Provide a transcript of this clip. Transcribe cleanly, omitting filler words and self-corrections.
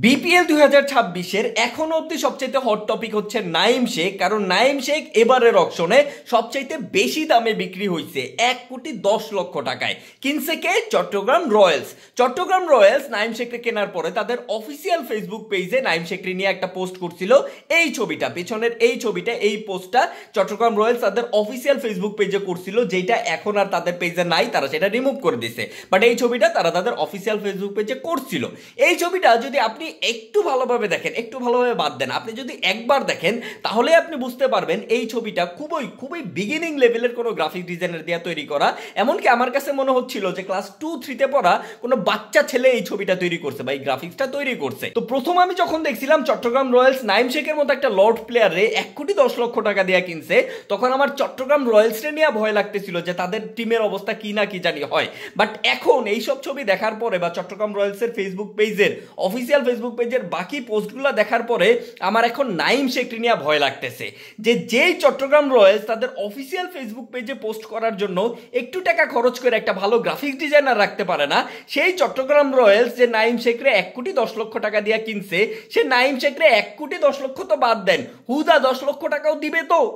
BPL 2026-এর এখনো অব্দি সবচাইতে হট টপিক হচ্ছে নাইম শেখ। কারণ নাইম শেখ এবারের অকশনে সবচাইতে বেশি দামে বিক্রি হয়েছে 1,10,00,000 টাকায়। কিনছে কে? চট্টগ্রাম রয়্যালস। চট্টগ্রাম রয়্যালস নাইম শেখকে কেনার পরে তাদের অফিসিয়াল ফেসবুক পেজে নাইম শেখকে নিয়ে একটা পোস্ট করছিল। এই ছবিটা, পেছনের এই ছবিটা, এই পোস্টটা চট্টগ্রাম রয়্যালস তাদের অফিসিয়াল ফেসবুক পেজে করছিল, যেটা এখন আর তাদের পেজে নাই, তারা সেটা রিমুভ করে দিছে। বাট এই ছবিটা তারা তাদের অফিসিয়াল ফেসবুক পেজে করছিল। এই ছবিটা যদি আপনি একটু ভালোভাবে দেখেন, একটু ভালোভাবে বাদ দেন, আপনি যদি একবার দেখেন তাহলে আপনি বুঝতে পারবেন এই ছবিটা খুবই খুবই বিগিনিং লেভেলের কোনো গ্রাফিক ডিজাইনার দিয়ে তৈরি করা। এমনকি আমার কাছে মনে হচ্ছিল যে ক্লাস 2-3-তে পড়া কোনো বাচ্চা ছেলে এই ছবিটা তৈরি করছে বা এই গ্রাফিক্সটা তৈরি করছে। তো প্রথম আমি যখন দেখছিলাম চট্টগ্রাম রয়্যালস নাইম শেখের মতো একটা লর্ড প্লেয়ারে 1,10,00,000 টাকা দিয়ে কিনছে, তখন আমার চট্টগ্রাম রয়্যালসকে নিয়ে ভয় লাগতেছিল যে তাদের টিমের অবস্থা কি না কি জানি হয়। বাট এখন এইসব ছবি দেখার পরে বা চট্টগ্রাম রয়্যালসের ফেসবুক পেজের অফিসিয়াল ফেসবুক পেজের বাকি পোস্টগুলো দেখার পরে আমার এখন নাইম শেখকে নিয়ে ভয় লাগতেছে যে যেই চট্টগ্রাম রয়্যালস তাদের অফিসিয়াল ফেসবুক পেজে পোস্ট করার জন্য একটু টাকা খরচ করে একটা ভালো গ্রাফিক্স ডিজাইনার রাখতে পারে না, সেই চট্টগ্রাম রয়্যালস যে নাইম শেখরে 1,10,00,000 টাকা দিয়ে কিনছে, সে নাইম শেখরে 1,10,00,000 তো বাদ দেন, হুদা 10 লক্ষ টাকাও দিবে তো।